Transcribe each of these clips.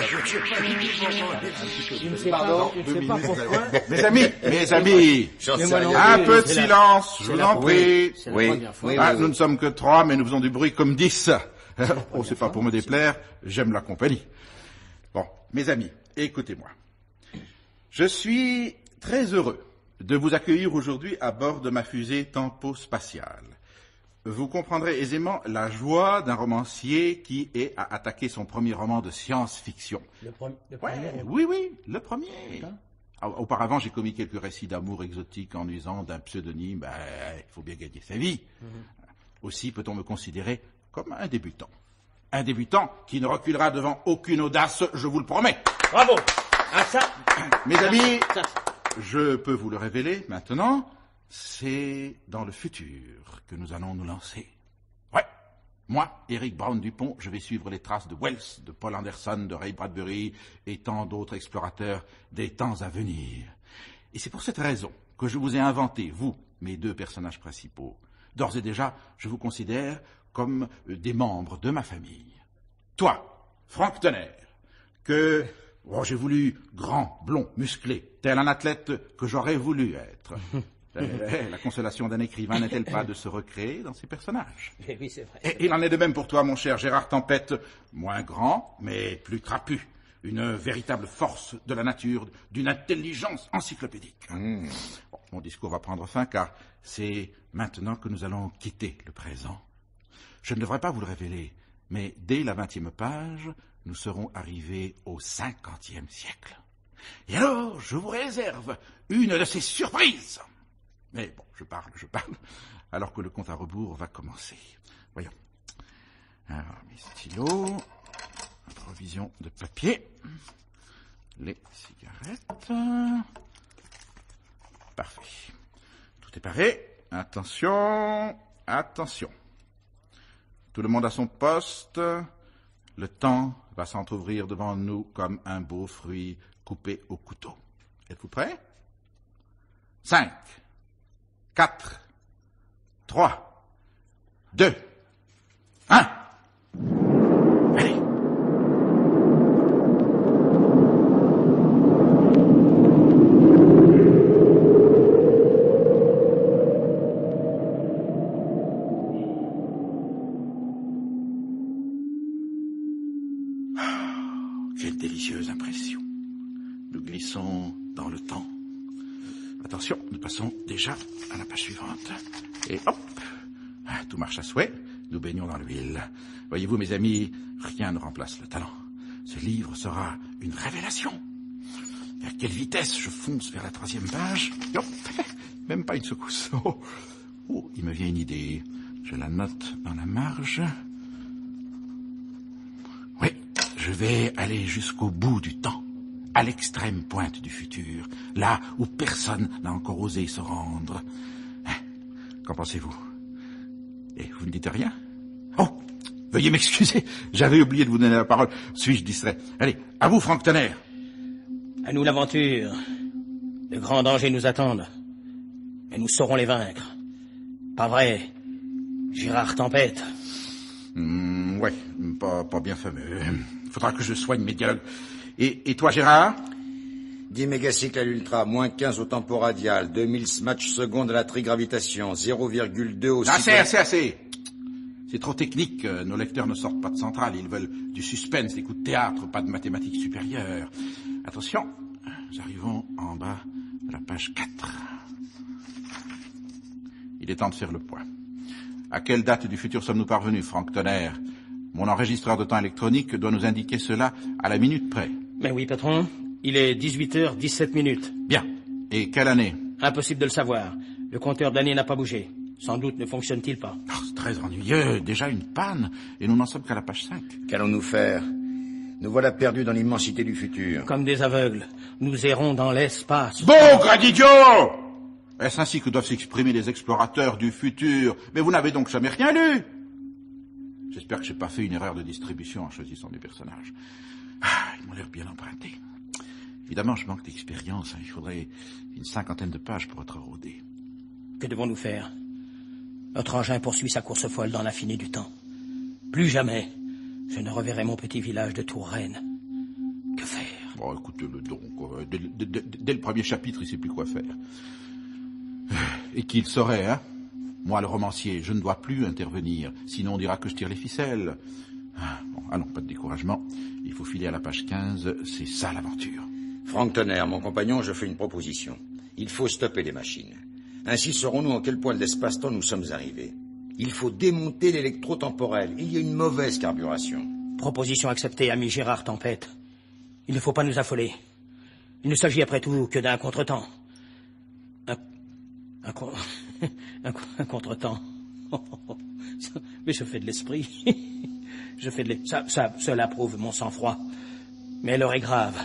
Je ne sais pas pourquoi. Mes amis, un peu de silence, je vous en prie. Oui. Nous ne sommes que 3, mais nous faisons du bruit comme 10. Oh, c'est pas pour me déplaire, j'aime la compagnie. Bon, mes amis, écoutez-moi. Je suis très heureux de vous accueillir aujourd'hui à bord de ma fusée tempo-spatiale. Vous comprendrez aisément la joie d'un romancier qui est à attaquer son premier roman de science-fiction. Le premier. Oui, le premier. Auparavant, j'ai commis quelques récits d'amour exotiques en usant d'un pseudonyme. Il faut bien gagner sa vie. Aussi peut-on me considérer comme un débutant. Un débutant qui ne reculera devant aucune audace, je vous le promets. Bravo. Ah ça. Mes amis, je peux vous le révéler maintenant, c'est dans le futur que nous allons nous lancer. Ouais, moi, Eric Brown Dupont, je vais suivre les traces de Wells, de Paul Anderson, de Ray Bradbury et tant d'autres explorateurs des temps à venir. Et c'est pour cette raison que je vous ai inventé, vous, mes 2 personnages principaux. D'ores et déjà, je vous considère comme des membres de ma famille. Toi, Franck Tonnerre, que j'ai voulu grand, blond, musclé, tel un athlète que j'aurais voulu être. La consolation d'un écrivain n'est-elle pas de se recréer dans ses personnages? Oui, c'est vrai. Et il en est de même pour toi, mon cher Gérard Tempête, moins grand, mais plus trapu. Une véritable force de la nature, d'une intelligence encyclopédique. Bon, mon discours va prendre fin, car c'est maintenant que nous allons quitter le présent. Je ne devrais pas vous le révéler, mais dès la 20e page, nous serons arrivés au 50e siècle. Et alors, je vous réserve une de ces surprises. Mais bon, je parle, alors que le compte à rebours va commencer. Voyons. Alors, mes stylos, provision de papier, les cigarettes. Parfait. Tout est paré. Attention. Tout le monde à son poste. Le temps va s'entrouvrir devant nous comme un beau fruit coupé au couteau. Êtes-vous prêts? 5, 4, 3, 2, 1. Allez. Quelle délicieuse impression. Nous glissons dans le temps. Attention, nous passons déjà à la page suivante. Et hop, tout marche à souhait, nous baignons dans l'huile. Voyez-vous, mes amis, rien ne remplace le talent. Ce livre sera une révélation. Et à quelle vitesse je fonce vers la 3e page. Hop, même pas une secousse. Oh, il me vient une idée. Je la note dans la marge. Oui, je vais aller jusqu'au bout du temps. À l'extrême pointe du futur, là où personne n'a encore osé se rendre. Qu'en pensez-vous? Et vous ne dites rien? Oh, veuillez m'excuser, j'avais oublié de vous donner la parole. Suis-je distrait? Allez, à vous, Franck Tonnerre. À nous l'aventure. De grands dangers nous attendent. Mais nous saurons les vaincre. Pas vrai, Gérard Tempête? Ouais, pas bien fameux. Il faudra que je soigne mes dialogues. Et toi, Gérard? 10 mégacycles à l'ultra, moins 15 au tempo radial, 2000 matchs secondes à la trigravitation, 0,2 au... Assez. C'est trop technique, nos lecteurs ne sortent pas de centrale, ils veulent du suspense, des coups de théâtre, pas de mathématiques supérieures. Attention, nous arrivons en bas de la page 4. Il est temps de faire le point. À quelle date du futur sommes-nous parvenus, Franck Tonnerre? Mon enregistreur de temps électronique doit nous indiquer cela à la minute près. Mais oui, patron. Il est 18h17. Bien. Et quelle année? Impossible de le savoir. Le compteur d'année n'a pas bougé. Sans doute ne fonctionne-t-il pas. Oh, c'est très ennuyeux. Déjà une panne. Et nous n'en sommes qu'à la page 5. Qu'allons-nous faire? Nous voilà perdus dans l'immensité du futur. Comme des aveugles. Nous errons dans l'espace. Bon, gradidio! Est-ce ainsi que doivent s'exprimer les explorateurs du futur? Mais vous n'avez donc jamais rien lu? J'espère que j'ai pas fait une erreur de distribution en choisissant mes personnages. Ils m'ont l'air bien empruntés. Évidemment, je manque d'expérience. Il faudrait une 50aine de pages pour être rodé. Que devons-nous faire? Notre engin poursuit sa course folle dans l'infini du temps. Plus jamais, je ne reverrai mon petit village de Tourreine. Bon, écoutez-le donc. Dès le premier chapitre, il sait plus quoi faire. Et qu'il saurait, hein? Moi, le romancier, je ne dois plus intervenir. Sinon, on dira que je tire les ficelles. Bon, allons, pas de découragement. Il faut filer à la page 15. C'est ça, l'aventure. Frank Tonnerre, mon compagnon, je fais une proposition. Il faut stopper les machines. Ainsi saurons-nous en quel point de l'espace-temps nous sommes arrivés. Il faut démonter l'électro-temporel. Il y a une mauvaise carburation. Proposition acceptée, ami Gérard Tempête. Il ne faut pas nous affoler. Il ne s'agit après tout que d'un contretemps. Un contretemps. Mais je fais de l'esprit. Cela prouve mon sang-froid. Mais l'heure est grave.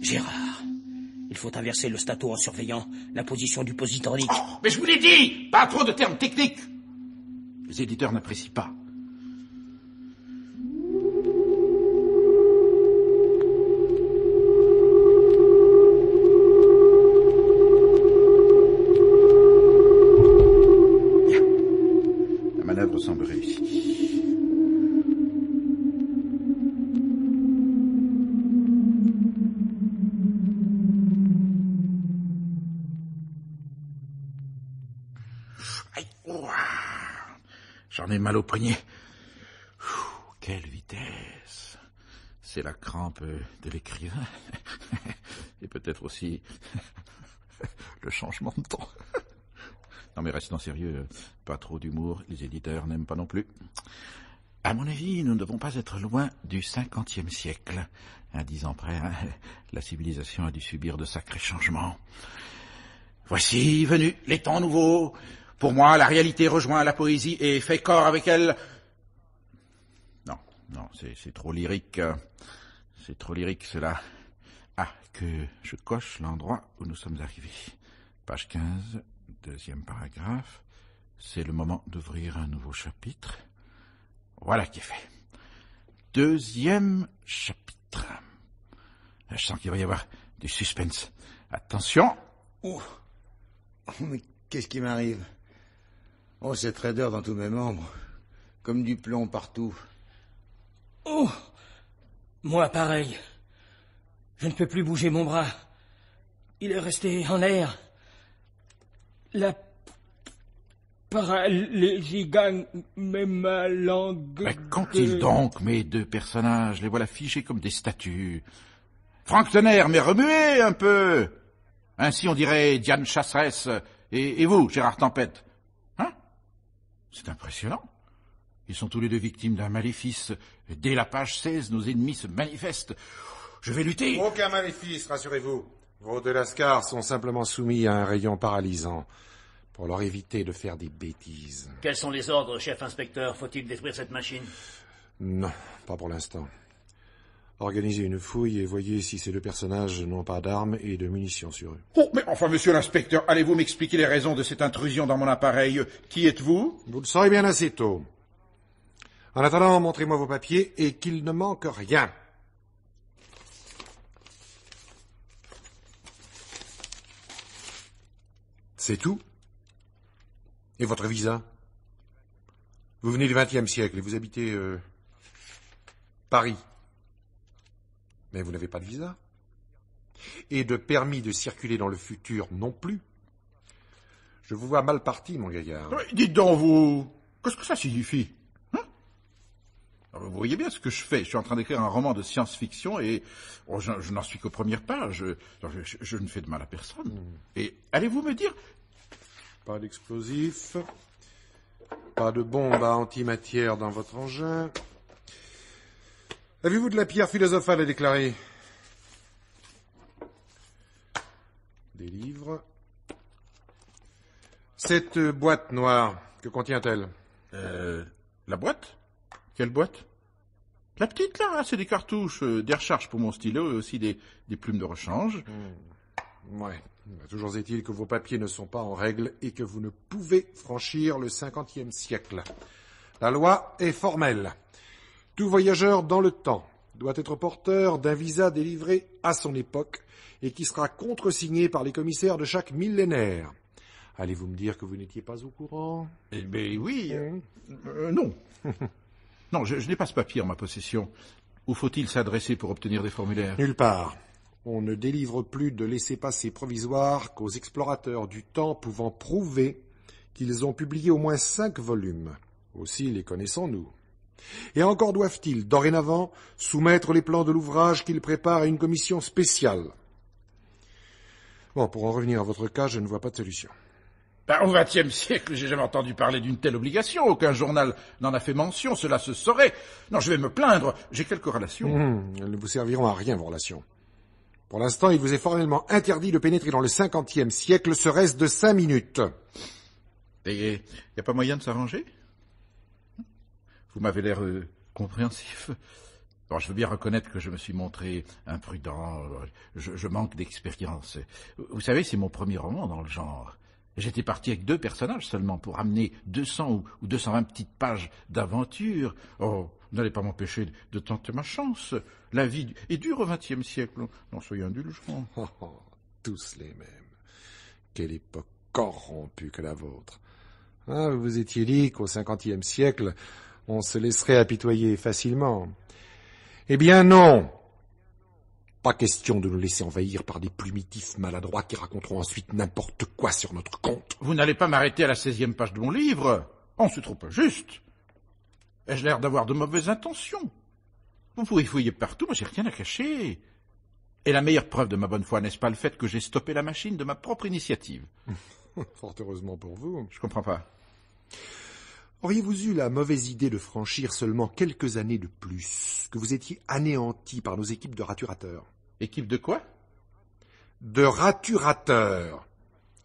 Gérard, il faut inverser le stato en surveillant la position du positronique. Oh, mais je vous l'ai dit! Pas trop de termes techniques! Les éditeurs n'apprécient pas. Bien. La manœuvre semble réussie. J'en ai mal au poignet. Quelle vitesse. C'est la crampe de l'écrivain. Et peut-être aussi le changement de ton. Non mais restons sérieux, pas trop d'humour, les éditeurs n'aiment pas non plus. À mon avis, nous ne devons pas être loin du 50e siècle. À 10 ans près, hein, la civilisation a dû subir de sacrés changements. Voici venus les temps nouveaux. Pour moi, la réalité rejoint la poésie et fait corps avec elle. Non, c'est trop lyrique. C'est trop lyrique, cela. Ah, que je coche l'endroit où nous sommes arrivés. Page 15, deuxième paragraphe. C'est le moment d'ouvrir un nouveau chapitre. Voilà qui est fait. Deuxième chapitre. Je sens qu'il va y avoir du suspense. Attention. Oh, mais qu'est-ce qui m'arrive? Oh, cette raideur dans tous mes membres. Comme du plomb partout. Oh! Moi, pareil. Je ne peux plus bouger mon bras. Il est resté en l'air. La paralysie gagne même ma langue. Mais qu'ont-ils donc, mes deux personnages? Les voilà figés comme des statues. Frank Tonnerre, mais remuez un peu. Ainsi on dirait Diane Chasseresse. Et vous, Gérard Tempête? C'est impressionnant. Ils sont tous les deux victimes d'un maléfice. Dès la page 16, nos ennemis se manifestent. Je vais lutter. Aucun maléfice, rassurez-vous. Vos deux lascars sont simplement soumis à un rayon paralysant pour leur éviter de faire des bêtises. Quels sont les ordres, chef inspecteur? Faut-il détruire cette machine? Non, pas pour l'instant. Organisez une fouille et voyez si ces deux personnages n'ont pas d'armes et de munitions sur eux. Oh, mais enfin, monsieur l'inspecteur, allez-vous m'expliquer les raisons de cette intrusion dans mon appareil? Qui êtes-vous? Vous le saurez bien assez tôt. En attendant, montrez-moi vos papiers et qu'il ne manque rien. C'est tout? Et votre visa? Vous venez du XXe siècle et vous habitez Paris. Mais vous n'avez pas de visa. Et de permis de circuler dans le futur non plus. Je vous vois mal parti, mon gaillard. Dites donc, vous... Qu'est-ce que ça signifie? Vous voyez bien ce que je fais. Je suis en train d'écrire un roman de science-fiction et je n'en suis qu'aux premières pages. Je ne fais de mal à personne. Et allez-vous me dire... Pas d'explosifs. Pas de bombe à antimatière dans votre engin. Avez-vous de la pierre philosophale à déclarer? Des livres. Cette boîte noire, que contient-elle? La boîte? Quelle boîte? La petite, là, c'est des cartouches, des recharges pour mon stylo et aussi des plumes de rechange. Ouais. Toujours est-il que vos papiers ne sont pas en règle et que vous ne pouvez franchir le 50e siècle. La loi est formelle. Tout voyageur dans le temps doit être porteur d'un visa délivré à son époque et qui sera contresigné par les commissaires de chaque millénaire. Allez-vous me dire que vous n'étiez pas au courant? Eh bien, oui. Non. Non, je n'ai pas ce papier en ma possession. Où faut-il s'adresser pour obtenir des formulaires? Nulle part. On ne délivre plus de laissez-passer provisoires qu'aux explorateurs du temps pouvant prouver qu'ils ont publié au moins 5 volumes. Aussi les connaissons-nous. Et encore doivent-ils, dorénavant, soumettre les plans de l'ouvrage qu'ils préparent à une commission spéciale. Bon, pour en revenir à votre cas, je ne vois pas de solution. Au XXe siècle, j'ai jamais entendu parler d'une telle obligation. Aucun journal n'en a fait mention, cela se saurait. Non, je vais me plaindre, j'ai quelques relations. Elles ne vous serviront à rien, vos relations. Pour l'instant, il vous est formellement interdit de pénétrer dans le 50e siècle, serait-ce de 5 minutes. Et il n'y a pas moyen de s'arranger? Vous m'avez l'air compréhensif. Bon, je veux bien reconnaître que je me suis montré imprudent. Je manque d'expérience. Vous savez, c'est mon premier roman dans le genre. J'étais parti avec 2 personnages seulement pour amener 200 ou 220 petites pages d'aventure. Oh, vous n'allez pas m'empêcher de tenter ma chance. La vie est dure au XXe siècle. Non, soyez indulgents. Tous les mêmes. Quelle époque corrompue que la vôtre. Ah, vous étiez dit qu'au 50e siècle, on se laisserait apitoyer facilement. Eh bien non. Pas question de nous laisser envahir par des plumitifs maladroits qui raconteront ensuite n'importe quoi sur notre compte. Vous n'allez pas m'arrêter à la 16e page de mon livre. Oh, c'est trop injuste. Ai-je l'air d'avoir de mauvaises intentions? Vous pouvez fouiller partout, moi j'ai rien à cacher. Et la meilleure preuve de ma bonne foi, n'est-ce pas le fait que j'ai stoppé la machine de ma propre initiative? Fort heureusement pour vous. Je comprends pas. Auriez-vous eu la mauvaise idée de franchir seulement quelques années de plus, que vous étiez anéanti par nos équipes de raturateurs? Équipe de quoi? De raturateurs.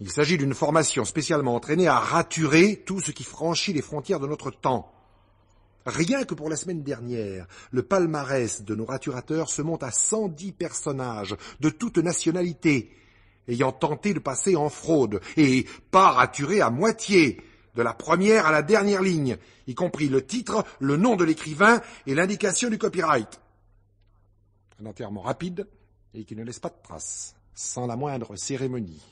Il s'agit d'une formation spécialement entraînée à raturer tout ce qui franchit les frontières de notre temps. Rien que pour la semaine dernière, le palmarès de nos raturateurs se monte à 110 personnages de toute nationalité, ayant tenté de passer en fraude, et pas raturés à moitié, de la première à la dernière ligne, y compris le titre, le nom de l'écrivain et l'indication du copyright. Un enterrement rapide et qui ne laisse pas de traces, sans la moindre cérémonie.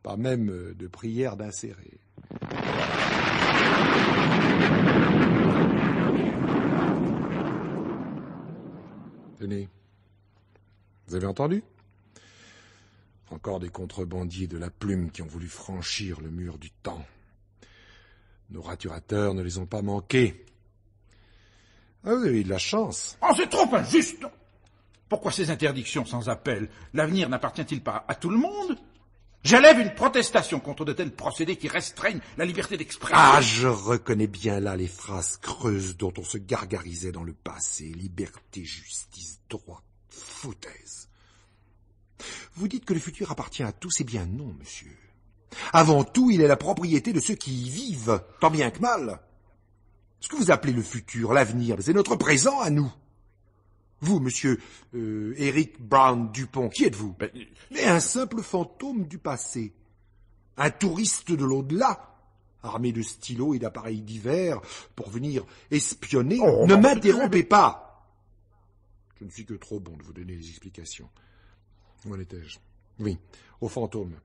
Pas même de prière d'insérer. Tenez, vous avez entendu? Encore des contrebandiers de la plume qui ont voulu franchir le mur du temps. Nos raturateurs ne les ont pas manqués. Ah, vous avez eu de la chance. Oh, c'est trop injuste! Pourquoi ces interdictions sans appel? L'avenir n'appartient-il pas à tout le monde? J'élève une protestation contre de tels procédés qui restreignent la liberté d'expression. Ah, je reconnais bien là les phrases creuses dont on se gargarisait dans le passé. Liberté, justice, droit, foutaise. Vous dites que le futur appartient à tous, eh bien non, monsieur. Avant tout, il est la propriété de ceux qui y vivent, tant bien que mal. Ce que vous appelez le futur, l'avenir, c'est notre présent à nous. Vous, monsieur Eric Brown Dupont, qui êtes-vous? Mais un simple fantôme du passé. Un touriste de l'au-delà, armé de stylos et d'appareils divers, pour venir espionner. Ne m'interrompez pas. Je ne suis que trop bon de vous donner les explications. Où en étais-je? Oui, au fantôme.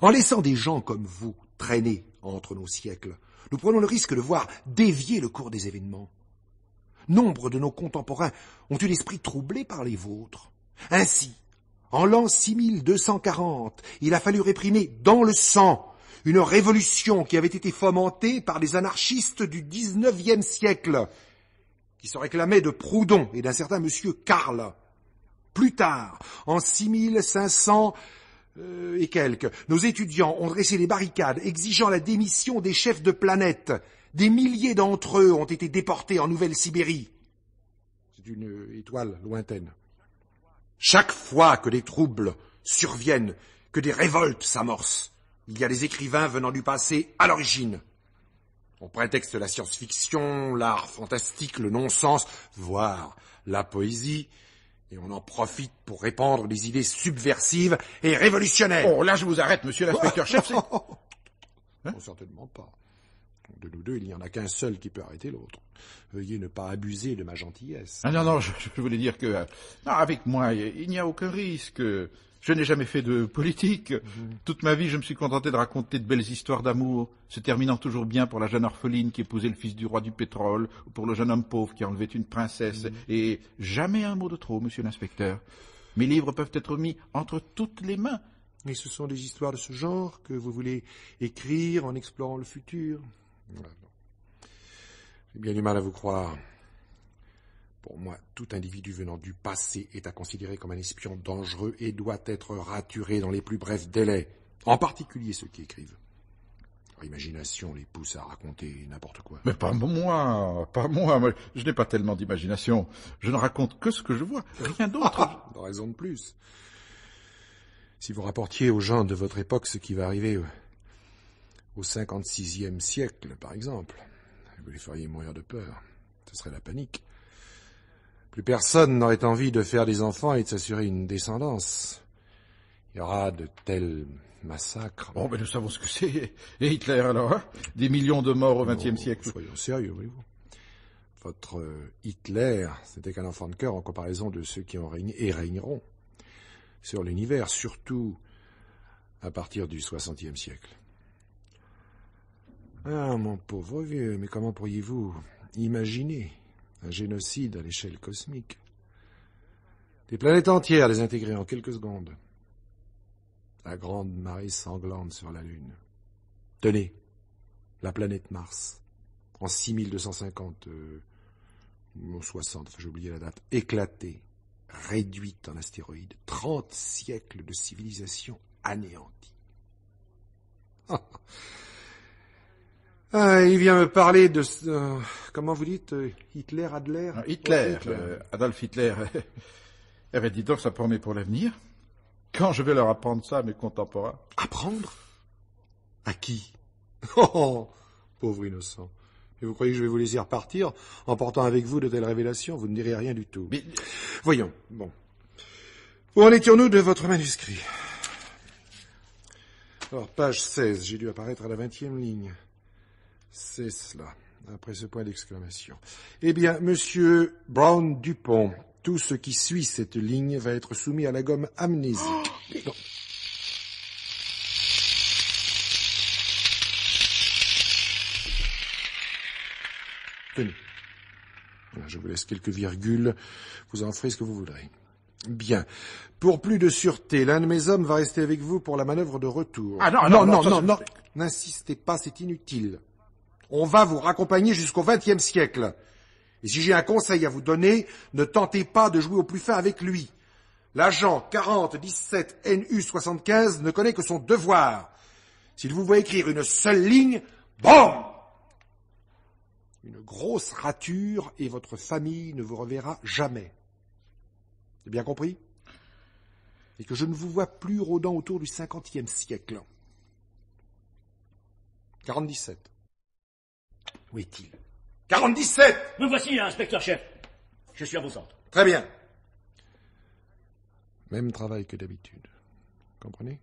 En laissant des gens comme vous traîner entre nos siècles, nous prenons le risque de voir dévier le cours des événements. Nombre de nos contemporains ont eu l'esprit troublé par les vôtres. Ainsi, en l'an 6240, il a fallu réprimer dans le sang une révolution qui avait été fomentée par des anarchistes du 19e siècle, qui se réclamaient de Proudhon et d'un certain monsieur Karl. Plus tard, en 6500 et quelques, nos étudiants ont dressé des barricades exigeant la démission des chefs de planète. Des milliers d'entre eux ont été déportés en Nouvelle-Sibérie. C'est une étoile lointaine. Chaque fois que des troubles surviennent, que des révoltes s'amorcent, il y a des écrivains venant du passé à l'origine. On prétexte la science-fiction, l'art fantastique, le non-sens, voire la poésie, et on en profite pour répandre des idées subversives et révolutionnaires. Oh, là je vous arrête, monsieur l'inspecteur-chef. Non, certainement pas. De nous deux, il n'y en a qu'un seul qui peut arrêter l'autre. Veuillez ne pas abuser de ma gentillesse. Ah non, je voulais dire que... non, avec moi, il n'y a aucun risque. Je n'ai jamais fait de politique. Toute ma vie, je me suis contenté de raconter de belles histoires d'amour, se terminant toujours bien pour la jeune orpheline qui épousait le fils du roi du pétrole, ou pour le jeune homme pauvre qui enlevait une princesse. Et jamais un mot de trop, monsieur l'inspecteur. Mes livres peuvent être mis entre toutes les mains. Et ce sont des histoires de ce genre que vous voulez écrire en explorant le futur? J'ai bien du mal à vous croire. Pour moi, tout individu venant du passé est à considérer comme un espion dangereux et doit être raturé dans les plus brefs délais, en particulier ceux qui écrivent. Leur imagination les pousse à raconter n'importe quoi. Mais pas moi. Moi, je n'ai pas tellement d'imagination. Je ne raconte que ce que je vois, rien d'autre. De raison de plus. Si vous rapportiez aux gens de votre époque ce qui va arriver au 56e siècle, par exemple, vous les feriez mourir de peur. Ce serait la panique. Plus personne n'aurait envie de faire des enfants et de s'assurer une descendance. Il y aura de tels massacres. Oh, mais nous savons ce que c'est. Et Hitler, alors, hein? Des millions de morts au XXe siècle. Soyons sérieux, voyez-vous. Votre Hitler, c'était qu'un enfant de cœur en comparaison de ceux qui ont régné et régneront sur l'univers, surtout à partir du 60e siècle. Ah, mon pauvre vieux, mais comment pourriez-vous imaginer un génocide à l'échelle cosmique? Des planètes entières désintégrer en quelques secondes. La grande marée sanglante sur la Lune. Tenez, la planète Mars, en 6250, 60, j'ai oublié la date, éclatée, réduite en astéroïde, 30 siècles de civilisation anéantie. Ah, il vient me parler de... comment vous dites Hitler, Adler? Hitler, Adolf Hitler. Eh bien, dis donc, ça promet pour l'avenir. Quand je vais leur apprendre ça à mes contemporains. Apprendre? À qui? Oh, pauvre innocent. Et vous croyez que je vais vous laisser repartir en portant avec vous de telles révélations? Vous ne direz rien du tout. Mais... Voyons, bon. Où en étions-nous de votre manuscrit? Alors, page 16, j'ai dû apparaître à la 20e ligne. C'est cela, après ce point d'exclamation. Eh bien, monsieur Brown Dupont, tout ce qui suit cette ligne va être soumis à la gomme amnésique. Non. Tenez. Voilà, je vous laisse quelques virgules. Vous en ferez ce que vous voudrez. Bien. Pour plus de sûreté, l'un de mes hommes va rester avec vous pour la manœuvre de retour. Ah non. N'insistez pas, c'est inutile. On va vous raccompagner jusqu'au XXe siècle. Et si j'ai un conseil à vous donner, ne tentez pas de jouer au plus fin avec lui. L'agent 4017 NU 75 ne connaît que son devoir. S'il vous voit écrire une seule ligne, BOM! Une grosse rature et votre famille ne vous reverra jamais. C'est bien compris? Et que je ne vous vois plus rôdant autour du 50e siècle. 4017. Où est-il? 4017! Me voici, inspecteur-chef. Je suis à vos ordres. Très bien. Même travail que d'habitude. Comprenez?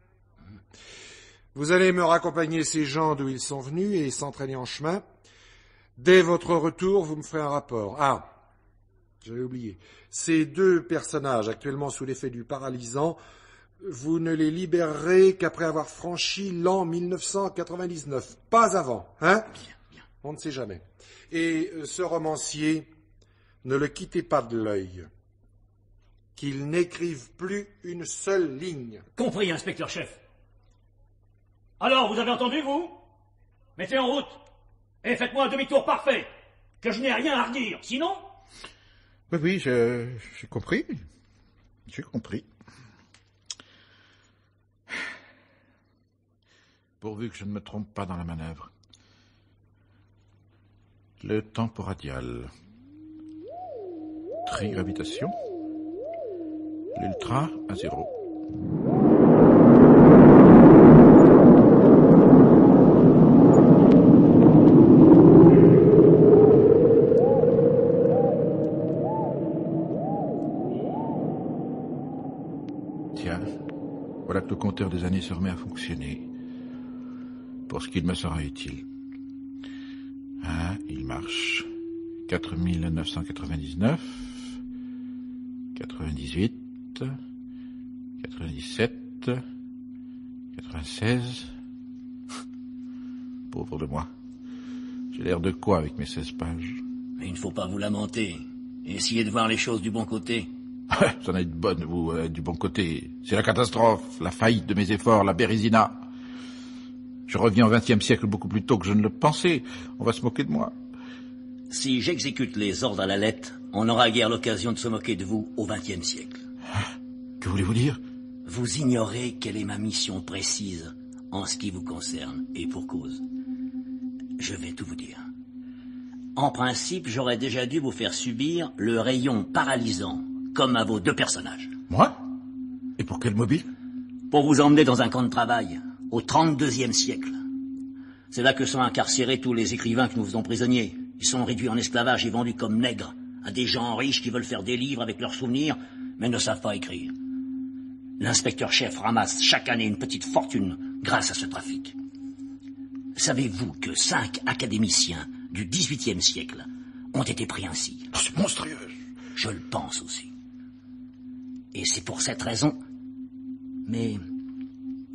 Vous allez me raccompagner ces gens d'où ils sont venus et s'entraîner en chemin. Dès votre retour, vous me ferez un rapport. Ah, j'avais oublié. Ces deux personnages, actuellement sous l'effet du paralysant, vous ne les libérerez qu'après avoir franchi l'an 1999. Pas avant, hein? Bien. On ne sait jamais. Et ce romancier, ne le quittez pas de l'œil. Qu'il n'écrive plus une seule ligne. Compris, inspecteur-chef. Alors, vous avez entendu, vous? Mettez en route. Et faites-moi un demi-tour parfait. Que je n'ai rien à redire. Sinon... Oui, j'ai compris. J'ai compris. Pourvu que je ne me trompe pas dans la manœuvre. Le temporadial. Trigravitation. L'ultra à 0. Tiens, voilà que le compteur des années se remet à fonctionner. Pour ce qu'il me sera utile. Ah, il marche. 4999, 98, 97, 96... Pauvre de moi. J'ai l'air de quoi avec mes 16 pages? Mais il ne faut pas vous lamenter. Essayez de voir les choses du bon côté. Vous en êtes bonne, vous, du bon côté. C'est la catastrophe, la faillite de mes efforts, la Bérésina. Je reviens au XXe siècle beaucoup plus tôt que je ne le pensais. On va se moquer de moi. Si j'exécute les ordres à la lettre, on n'aura guère l'occasion de se moquer de vous au XXe siècle. Que voulez-vous dire? Vous ignorez quelle est ma mission précise en ce qui vous concerne, et pour cause. Je vais tout vous dire. En principe, j'aurais déjà dû vous faire subir le rayon paralysant, comme à vos 2 personnages. Moi? Et pour quel mobile? Pour vous emmener dans un camp de travail, au 32e siècle. C'est là que sont incarcérés tous les écrivains que nous faisons prisonniers. Ils sont réduits en esclavage et vendus comme nègres à des gens riches qui veulent faire des livres avec leurs souvenirs, mais ne savent pas écrire. L'inspecteur-chef ramasse chaque année une petite fortune grâce à ce trafic. Savez-vous que 5 académiciens du XVIIIe siècle ont été pris ainsi? C'est monstrueux. Je le pense aussi. Et c'est pour cette raison... Mais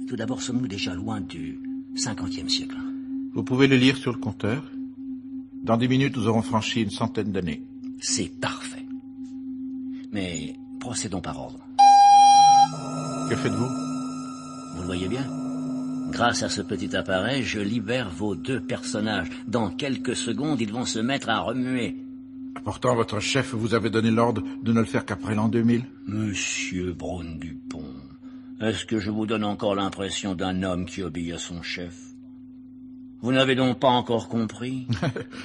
tout d'abord, sommes-nous déjà loin du 50e siècle? Vous pouvez le lire sur le compteur. Dans 10 minutes, nous aurons franchi une centaine d'années. C'est parfait. Mais procédons par ordre. Que faites-vous? Vous le voyez bien? Grâce à ce petit appareil, je libère vos 2 personnages. Dans quelques secondes, ils vont se mettre à remuer. Pourtant, votre chef vous avait donné l'ordre de ne le faire qu'après l'an 2000. Monsieur Braun-Dupont, est-ce que je vous donne encore l'impression d'un homme qui obéit à son chef? Vous n'avez donc pas encore compris?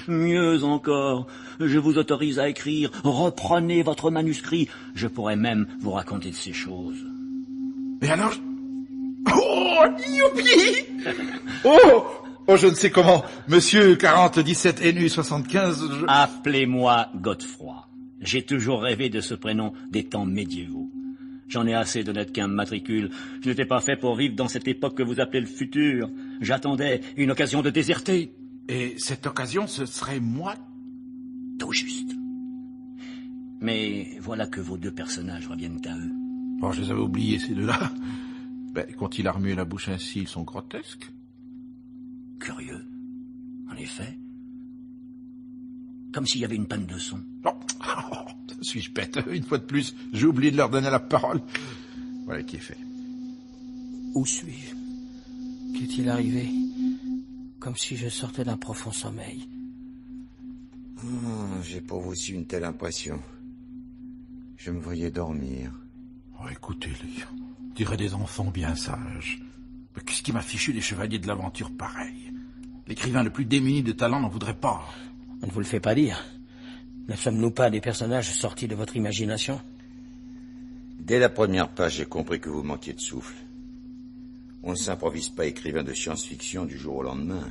Mieux encore, je vous autorise à écrire. Reprenez votre manuscrit. Je pourrais même vous raconter de ces choses. Et alors... Oh, youpi! Oh, je ne sais comment. Monsieur 4017 NU 75... Appelez-moi Godefroy. J'ai toujours rêvé de ce prénom des temps médiévaux. J'en ai assez de n'être qu'un matricule. Je n'étais pas fait pour vivre dans cette époque que vous appelez le futur. J'attendais une occasion de déserter. Et cette occasion, ce serait moi? Tout juste. Mais voilà que vos 2 personnages reviennent à eux. Oh, je les avais oubliés, ces 2-là. Ben, quand-il a remué la bouche ainsi, ils sont grotesques. Curieux. En effet. Comme s'il y avait une panne de son. Oh, suis-je bête? Une fois de plus, j'ai oublié de leur donner la parole. Voilà qui est fait. Où suis-je? Qu'est-il arrivé? Comme si je sortais d'un profond sommeil. Oh, j'ai pas aussi une telle impression. Je me voyais dormir. Oh, écoutez-les. On dirait des enfants bien sages. Mais qu'est-ce qui m'a fichu des chevaliers de l'aventure pareils? L'écrivain le plus démuni de talent n'en voudrait pas. On ne vous le fait pas dire. Ne sommes-nous pas des personnages sortis de votre imagination? Dès la première page, j'ai compris que vous manquiez de souffle. On ne s'improvise pas écrivain de science-fiction du jour au lendemain.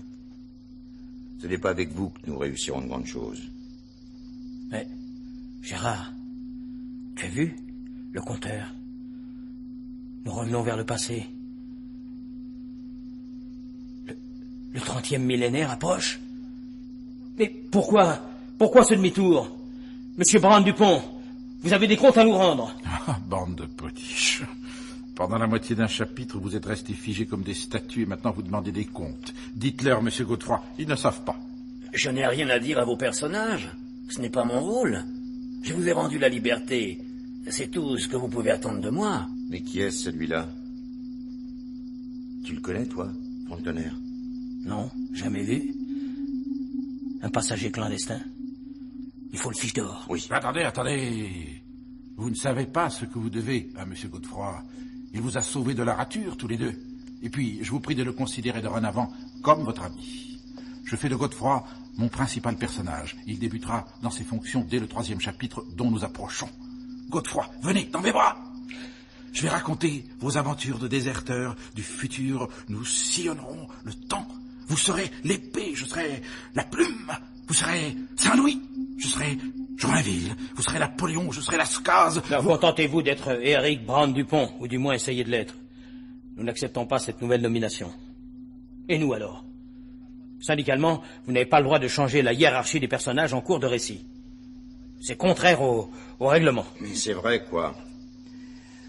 Ce n'est pas avec vous que nous réussirons de grandes choses. Mais, Gérard, tu as vu le compteur? Nous revenons vers le passé. Le 30e millénaire approche. Mais pourquoi ce demi-tour? Monsieur Braun-Dupont, vous avez des comptes à nous rendre. Ah, bande de potiches. Pendant la moitié d'un chapitre, vous êtes restés figés comme des statues et maintenant vous demandez des comptes. Dites-leur, monsieur Godefroy, ils ne savent pas. Je n'ai rien à dire à vos personnages. Ce n'est pas mon rôle. Je vous ai rendu la liberté. C'est tout ce que vous pouvez attendre de moi. Mais qui est celui-là? Tu le connais, toi, Franck Tonnerre? Non, jamais vu. Un passager clandestin. Il faut le fiche dehors. Oui. Attendez. Vous ne savez pas ce que vous devez à monsieur Godefroy. Il vous a sauvé de la rature, tous les 2. Et puis, je vous prie de le considérer dorénavant comme votre ami. Je fais de Godefroy mon principal personnage. Il débutera dans ses fonctions dès le 3e chapitre dont nous approchons. Godefroy, venez, dans mes bras! Je vais raconter vos aventures de déserteurs du futur. Nous sillonnerons le temps. Vous serez l'épée, je serai la plume. Vous serez Saint-Louis, je serai Joinville. Vous serez Napoléon, je serai Lascaz. Contentez-vous d'être Éric Braun-Dupont, ou du moins essayez de l'être. Nous n'acceptons pas cette nouvelle nomination. Et nous alors? Syndicalement, vous n'avez pas le droit de changer la hiérarchie des personnages en cours de récit. C'est contraire au règlement. Mais c'est vrai, quoi.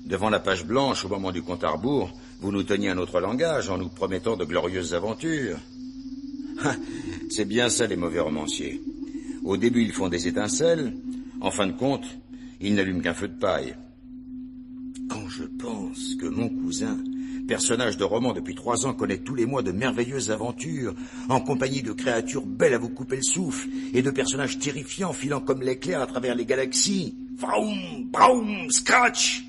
Devant la page blanche, au moment du compte à rebours, vous nous teniez un autre langage en nous promettant de glorieuses aventures. C'est bien ça, les mauvais romanciers. Au début, ils font des étincelles. En fin de compte, ils n'allument qu'un feu de paille. Quand je pense que mon cousin, personnage de roman depuis 3 ans, connaît tous les mois de merveilleuses aventures, en compagnie de créatures belles à vous couper le souffle, et de personnages terrifiants filant comme l'éclair à travers les galaxies. Vraum, braum, scratch!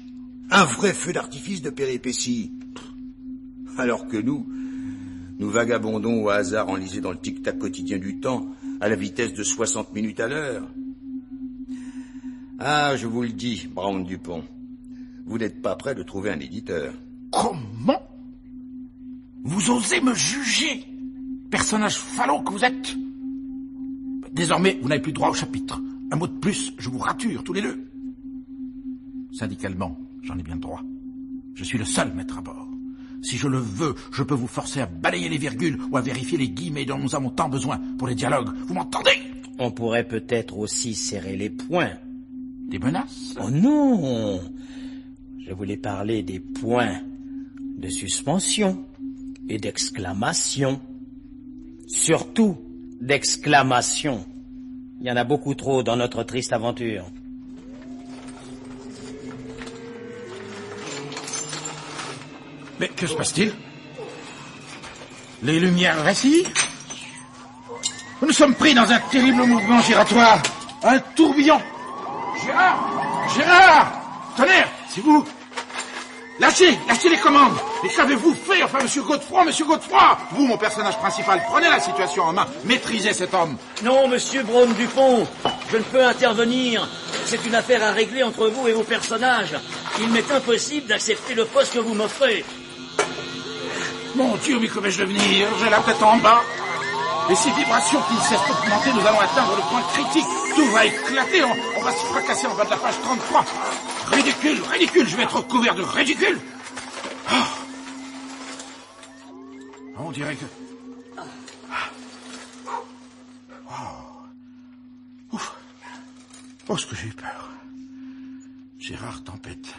Un vrai feu d'artifice de péripéties. Alors que nous vagabondons au hasard enlisés dans le tic-tac quotidien du temps, à la vitesse de 60 minutes à l'heure. Ah, je vous le dis, Brown Dupont, vous n'êtes pas prêt de trouver un éditeur. Comment? Vous osez me juger, personnage falot que vous êtes? Désormais, vous n'avez plus droit au chapitre. Un mot de plus, je vous rature tous les deux. Syndicalement, j'en ai bien le droit. Je suis le seul maître à bord. Si je le veux, je peux vous forcer à balayer les virgules ou à vérifier les guillemets dont nous avons tant besoin pour les dialogues. Vous m'entendez? On pourrait peut-être aussi serrer les poings. Des menaces? Oh non! Je voulais parler des points de suspension et d'exclamation. Surtout d'exclamation. Il y en a beaucoup trop dans notre triste aventure. Mais que se passe-t-il? Les lumières vacillent? Nous sommes pris dans un terrible mouvement giratoire. Un tourbillon. Gérard! Tonnerre, c'est vous? Lâchez les commandes. Et qu'avez-vous fait, enfin, monsieur Godefroy? Vous, mon personnage principal, prenez la situation en main. Maîtrisez cet homme. Non, monsieur Brown Dupont, je ne peux intervenir. C'est une affaire à régler entre vous et vos personnages. Il m'est impossible d'accepter le poste que vous m'offrez. Mon Dieu, mais que vais-je devenir? J'ai la tête en bas. Et ces vibrations qui ne cessent d'augmenter, nous allons atteindre le point critique. Tout va éclater, on va se fracasser en bas de la page 33. Ridicule, je vais être couvert de ridicule. On dirait que... Oh, ce que j'ai eu peur. Gérard Tempête,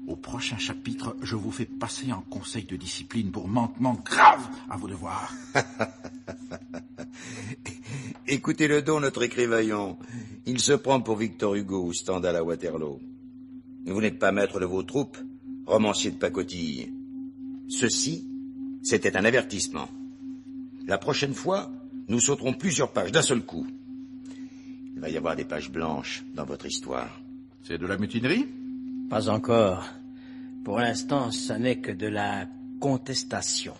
au prochain chapitre, je vous fais passer en conseil de discipline pour manquement grave à vos devoirs. Écoutez-le donc, notre écrivaillon. Il se prend pour Victor Hugo ou Stendhal à Waterloo. Vous n'êtes pas maître de vos troupes, romancier de pacotille. Ceci, c'était un avertissement. La prochaine fois, nous sauterons plusieurs pages d'un seul coup. Il va y avoir des pages blanches dans votre histoire. C'est de la mutinerie? Pas encore. Pour l'instant, ce n'est que de la contestation.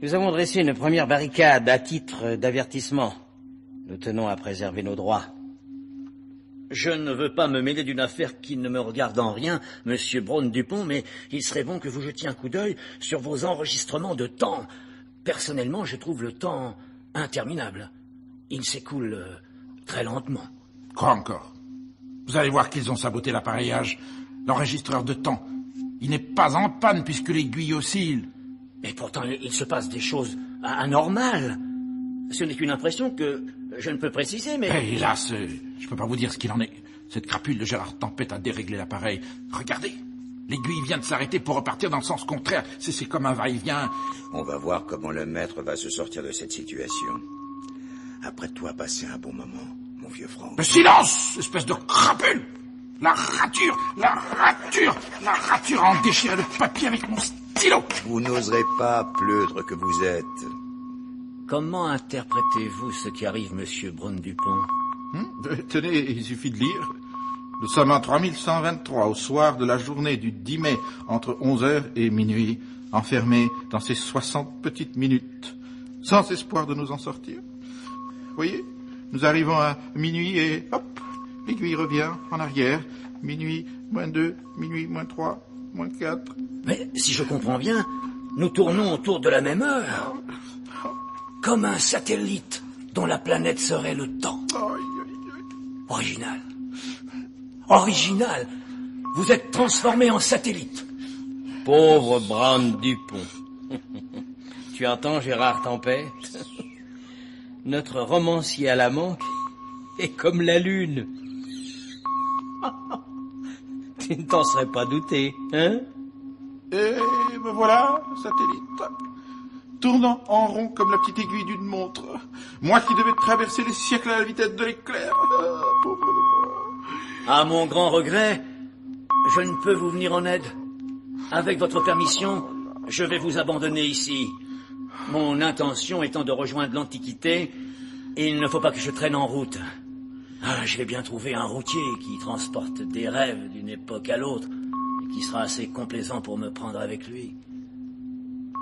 Nous avons dressé une première barricade à titre d'avertissement. Nous tenons à préserver nos droits. Je ne veux pas me mêler d'une affaire qui ne me regarde en rien, monsieur Brown Dupont, mais il serait bon que vous jetiez un coup d'œil sur vos enregistrements de temps. Personnellement, je trouve le temps interminable. Il s'écoule très lentement. Quoi encore? Vous allez voir qu'ils ont saboté l'appareillage. L'enregistreur de temps. Il n'est pas en panne puisque l'aiguille oscille. Et pourtant, il se passe des choses anormales. Ce n'est qu'une impression que je ne peux préciser, mais... Hélas, je ne peux pas vous dire ce qu'il en est. Cette crapule de Gérard Tempête a déréglé l'appareil. Regardez, l'aiguille vient de s'arrêter pour repartir dans le sens contraire. C'est comme un va-et-vient. On va voir comment le maître va se sortir de cette situation. Après toi, passer un bon moment, mon vieux Franck. Le silence, espèce de crapule! La rature a en déchiré le papier avec mon stylo. Vous n'oserez pas, pleutre que vous êtes. Comment interprétez-vous ce qui arrive, monsieur Brown Dupont? Tenez, il suffit de lire. Nous sommes en 3123, au soir de la journée du 10 mai, entre 11h et minuit, enfermés dans ces 60 petites minutes, sans espoir de nous en sortir. Voyez, nous arrivons à minuit et hop, l'aiguille revient en arrière. Minuit, moins 2, minuit, moins 3, moins 4. Mais si je comprends bien, nous tournons autour de la même heure. Comme un satellite dont la planète serait le temps. Original. Vous êtes transformé en satellite. Pauvre Brown Dupont. Tu entends, Gérard Tempête? Notre romancier à la manque est comme la lune. Tu ne t'en serais pas douté, hein? Et me voilà, satellite, tournant en rond comme la petite aiguille d'une montre. Moi qui devais traverser les siècles à la vitesse de l'éclair. Ah, pauvre de moi. À mon grand regret, je ne peux vous venir en aide. Avec votre permission, je vais vous abandonner ici. Mon intention étant de rejoindre l'Antiquité, il ne faut pas que je traîne en route. Je vais bien trouver un routier qui transporte des rêves d'une époque à l'autre et qui sera assez complaisant pour me prendre avec lui.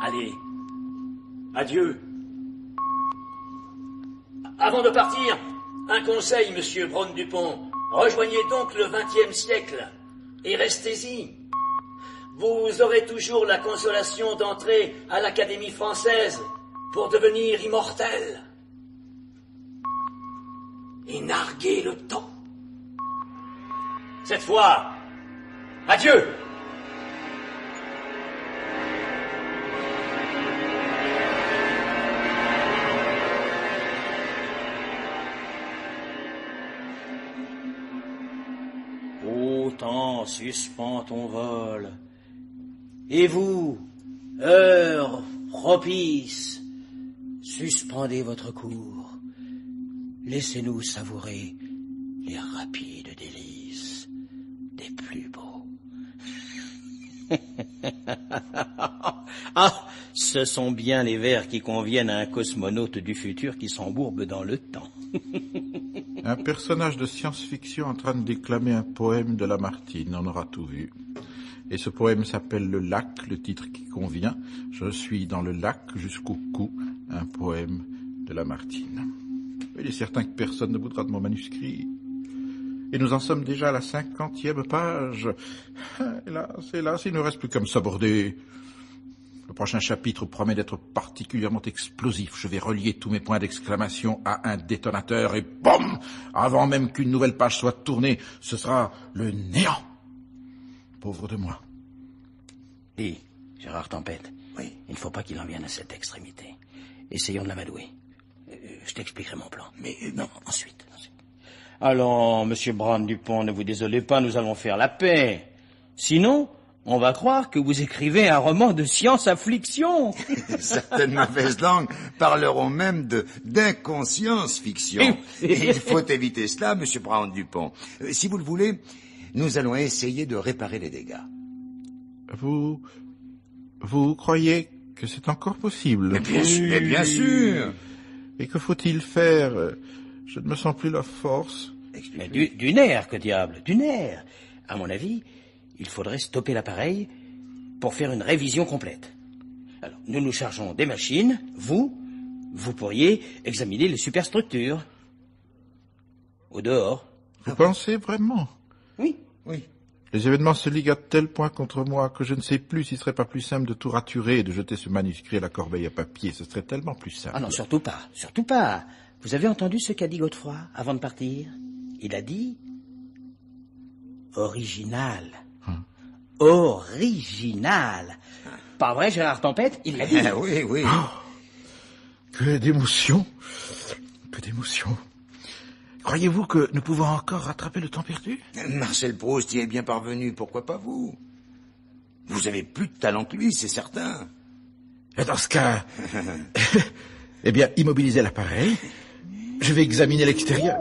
Allez, adieu. Avant de partir, un conseil, monsieur Braun-Dupont. Rejoignez donc le XXe siècle et restez-y. Vous aurez toujours la consolation d'entrer à l'Académie française pour devenir immortel et narguer le temps. Cette fois, adieu! Ô temps, suspends ton vol. Et vous, heure propice, suspendez votre cours. Laissez-nous savourer les rapides délices des plus beaux. Ah, ce sont bien les vers qui conviennent à un cosmonaute du futur qui s'embourbe dans le temps. Un personnage de science-fiction en train de déclamer un poème de Lamartine, on aura tout vu. Et ce poème s'appelle Le Lac, le titre qui convient. Je suis dans le lac jusqu'au cou, un poème de Lamartine. Il est certain que personne ne voudra de mon manuscrit. Et nous en sommes déjà à la 50e page. Hélas, il ne reste plus qu'à me saborder. Le prochain chapitre promet d'être particulièrement explosif. Je vais relier tous mes points d'exclamation à un détonateur et boum! Avant même qu'une nouvelle page soit tournée, ce sera le néant. Pauvre de moi. Dis, Gérard Tempête. Oui. Il ne faut pas qu'il en vienne à cette extrémité. Essayons de l'amadouer. Je t'expliquerai mon plan. Mais non, ensuite. Allons, monsieur Braun-Dupont, ne vous désolez pas, nous allons faire la paix. Sinon, on va croire que vous écrivez un roman de science-affliction. Certaines mauvaises langues parleront même d'inconscience-fiction. Et il faut éviter cela, monsieur Braun-Dupont. Si vous le voulez, nous allons essayer de réparer les dégâts. Vous croyez que c'est encore possible? Mais bien sûr. Et que faut-il faire? Je ne me sens plus la force. Mais du nerf, que diable, du nerf. À mon avis, il faudrait stopper l'appareil pour faire une révision complète. Alors, nous nous chargeons des machines. Vous pourriez examiner les superstructures. Au dehors. Vous pensez vraiment? Oui. Les événements se liguent à tel point contre moi que je ne sais plus s'il serait pas plus simple de tout raturer et de jeter ce manuscrit à la corbeille à papier. Ce serait tellement plus simple. Ah non, surtout pas. Vous avez entendu ce qu'a dit Godefroy avant de partir? Il a dit original. Original. Pas vrai, Gérard Tempête? Il l'a dit. Oui. Oh, que d'émotion. Que d'émotion. Croyez-vous que nous pouvons encore rattraper le temps perdu? Marcel Proust y est bien parvenu, pourquoi pas vous? Vous avez plus de talent que lui, c'est certain. Et dans ce cas, eh bien, immobilisez l'appareil. Je vais examiner l'extérieur.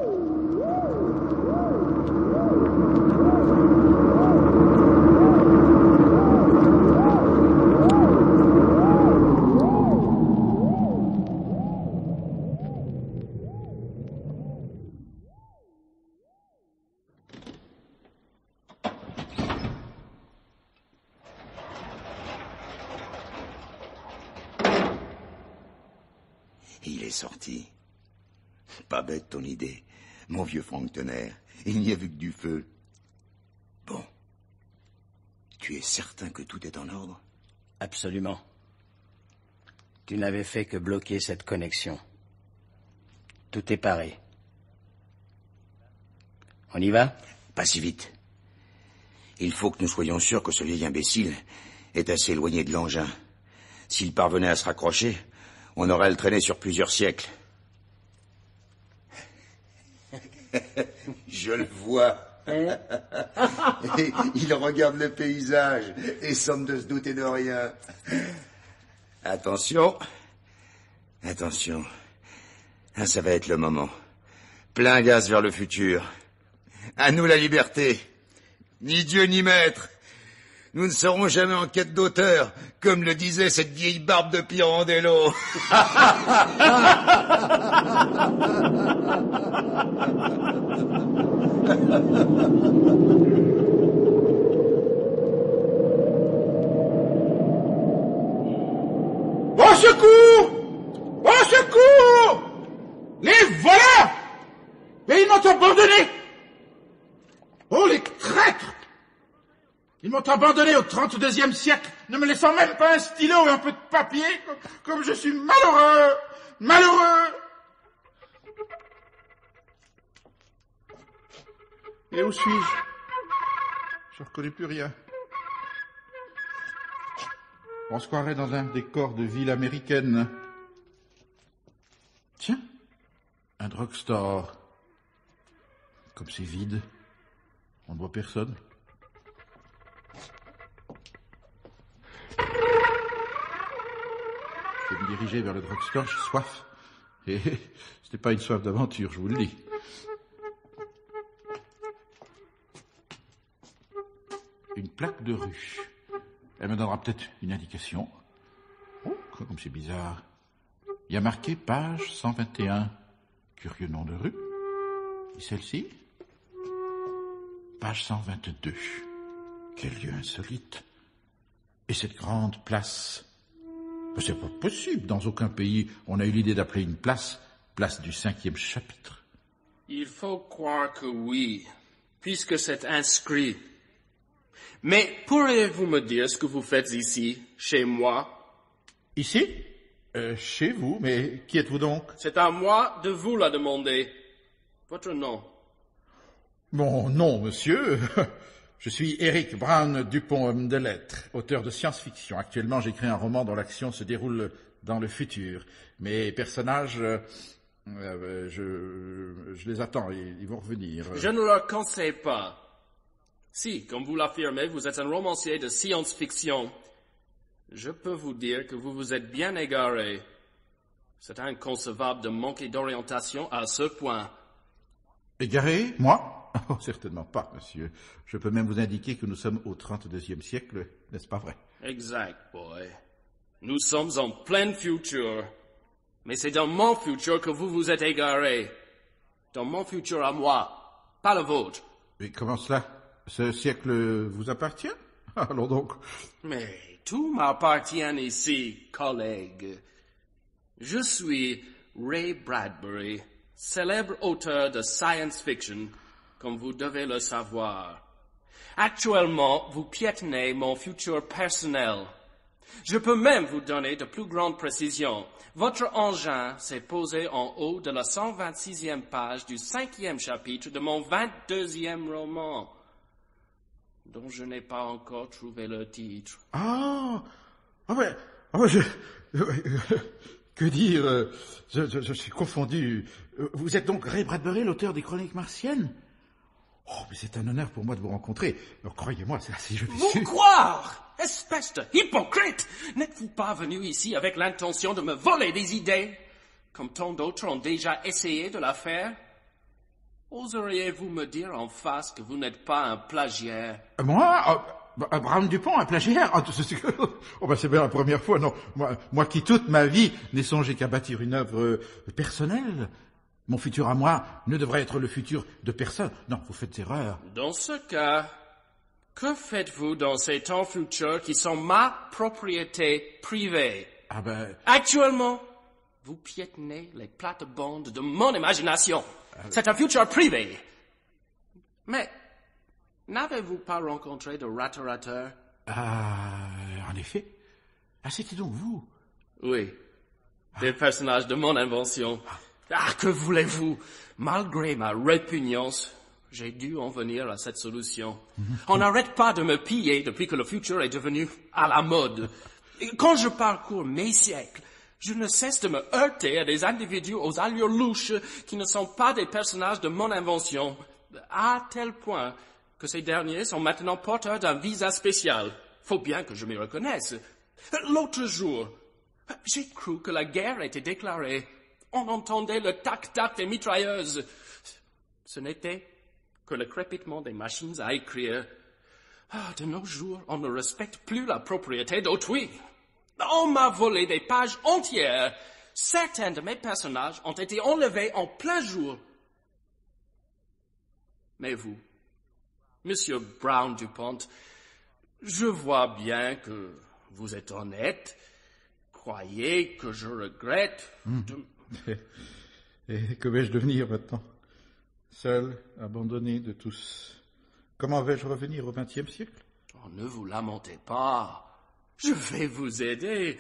Il est sorti. Pas bête ton idée, mon vieux Franck Tonnerre. Il n'y a vu que du feu. Bon. Tu es certain que tout est en ordre? Absolument. Tu n'avais fait que bloquer cette connexion. Tout est paré. On y va? Pas si vite. Il faut que nous soyons sûrs que ce vieil imbécile est assez éloigné de l'engin. S'il parvenait à se raccrocher, on aurait à le traîner sur plusieurs siècles. Je le vois. Hein? Et il regarde le paysage et semble de se douter de rien. Attention. Attention. Ah, ça va être le moment. Plein gaz vers le futur. À nous la liberté. Ni Dieu ni maître. Nous ne serons jamais en quête d'auteur, comme le disait cette vieille barbe de Pirandello. Au secours! Au secours! Les voleurs! Mais ils m'ont abandonné! Oh, les traîtres! Ils m'ont abandonné au 32e siècle, ne me laissant même pas un stylo et un peu de papier, comme je suis malheureux! Malheureux! Et où suis-je? Je ne reconnais plus rien. On se croirait dans un décor de ville américaine. Tiens, un drugstore. Comme c'est vide, on ne voit personne. Je vais me diriger vers le drugstore, j'ai soif. Et ce n'est pas une soif d'aventure, je vous le dis. Une plaque de rue. Elle me donnera peut-être une indication. Oh, comme c'est bizarre. Il y a marqué page 121. Curieux nom de rue. Et celle-ci? Page 122. Quel lieu insolite. Et cette grande place? C'est pas possible. Dans aucun pays, on a eu l'idée d'appeler une place du 5e chapitre. Il faut croire que oui, puisque c'est inscrit. Mais pourriez-vous me dire ce que vous faites ici, chez moi? Ici? Chez vous? Mais qui êtes-vous donc? C'est à moi de vous la demander. Votre nom? Mon nom, monsieur. Je suis Eric Brown Dupont, homme de lettres, auteur de science-fiction. Actuellement, j'écris un roman dont l'action se déroule dans le futur. Mes personnages, je les attends, ils vont revenir. Je ne leur conseille pas. Si, comme vous l'affirmez, vous êtes un romancier de science-fiction, je peux vous dire que vous vous êtes bien égaré. C'est inconcevable de manquer d'orientation à ce point. Égaré? Moi? Oh, certainement pas, monsieur. Je peux même vous indiquer que nous sommes au 32e siècle, n'est-ce pas vrai? Exact, boy. Nous sommes en plein futur. Mais c'est dans mon futur que vous vous êtes égaré. Dans mon futur à moi, pas le vôtre. Mais comment cela? Ce siècle vous appartient? Allons donc. Mais tout m'appartient ici, collègue. Je suis Ray Bradbury, célèbre auteur de science-fiction, comme vous devez le savoir. Actuellement, vous piétinez mon futur personnel. Je peux même vous donner de plus grandes précisions. Votre engin s'est posé en haut de la 126e page du 5e chapitre de mon 22e roman, dont je n'ai pas encore trouvé le titre. Que dire? Je suis confondu. Vous êtes donc Ray Bradbury, l'auteur des Chroniques martiennes? Oh, mais c'est un honneur pour moi de vous rencontrer. Alors, croyez-moi, si je Vous croire? Espèce de hypocrite! N'êtes-vous pas venu ici avec l'intention de me voler des idées, comme tant d'autres ont déjà essayé de la faire? Oseriez-vous me dire en face que vous n'êtes pas un plagiaire? Moi? Brown Dupont, un plagiaire? C'est bien la première fois, non. Moi qui toute ma vie n'ai songé qu'à bâtir une œuvre personnelle. Mon futur à moi ne devrait être le futur de personne. Non, vous faites erreur. Dans ce cas, que faites-vous dans ces temps futurs qui sont ma propriété privée? Actuellement, vous piétinez les plates-bandes de mon imagination. C'est un futur privé. Mais n'avez-vous pas rencontré de rater-rater? En effet. C'était donc vous? Oui. Des personnages de mon invention. Que voulez-vous? Malgré ma répugnance, j'ai dû en venir à cette solution. On n'arrête pas de me piller depuis que le futur est devenu à la mode. Quand je parcours mes siècles, je ne cesse de me heurter à des individus aux allures louches qui ne sont pas des personnages de mon invention. à tel point que ces derniers sont maintenant porteurs d'un visa spécial. Faut bien que je m'y reconnaisse. L'autre jour, j'ai cru que la guerre était déclarée. On entendait le tac-tac des mitrailleuses. Ce n'était que le crépitement des machines à écrire. De nos jours, on ne respecte plus la propriété d'autrui. On m'a volé des pages entières. Certains de mes personnages ont été enlevés en plein jour. Mais vous, Monsieur Brown-Dupont, je vois bien que vous êtes honnête. Croyez que je regrette Et que vais-je devenir maintenant? Seul, abandonné de tous. Comment vais-je revenir au XXe siècle? Oh, ne vous lamentez pas. Je vais vous aider.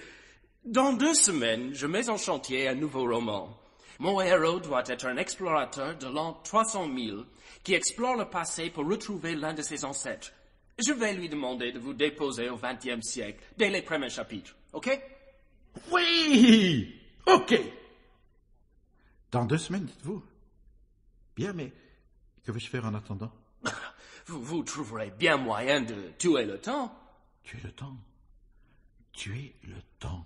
Dans 2 semaines, je mets en chantier un nouveau roman. Mon héros doit être un explorateur de l'an 300 000 qui explore le passé pour retrouver l'un de ses ancêtres. Je vais lui demander de vous déposer au XXe siècle dès les premiers chapitres, ok? Oui! Ok! Dans 2 semaines, dites-vous? Bien, mais que vais-je faire en attendant? Vous trouverez bien moyen de tuer le temps. Tuer le temps? Tuer le temps?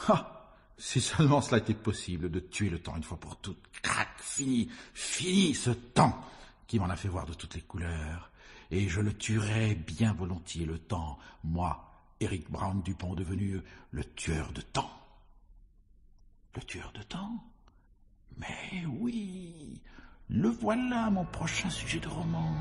Ah! Si seulement cela était possible de tuer le temps une fois pour toutes. Crac! Fini! Fini ce temps qui m'en a fait voir de toutes les couleurs. Et je le tuerais bien volontiers, le temps. Moi, Eric Brown-Dupont, devenu le tueur de temps. Le tueur de temps? Mais oui, le voilà mon prochain sujet de roman.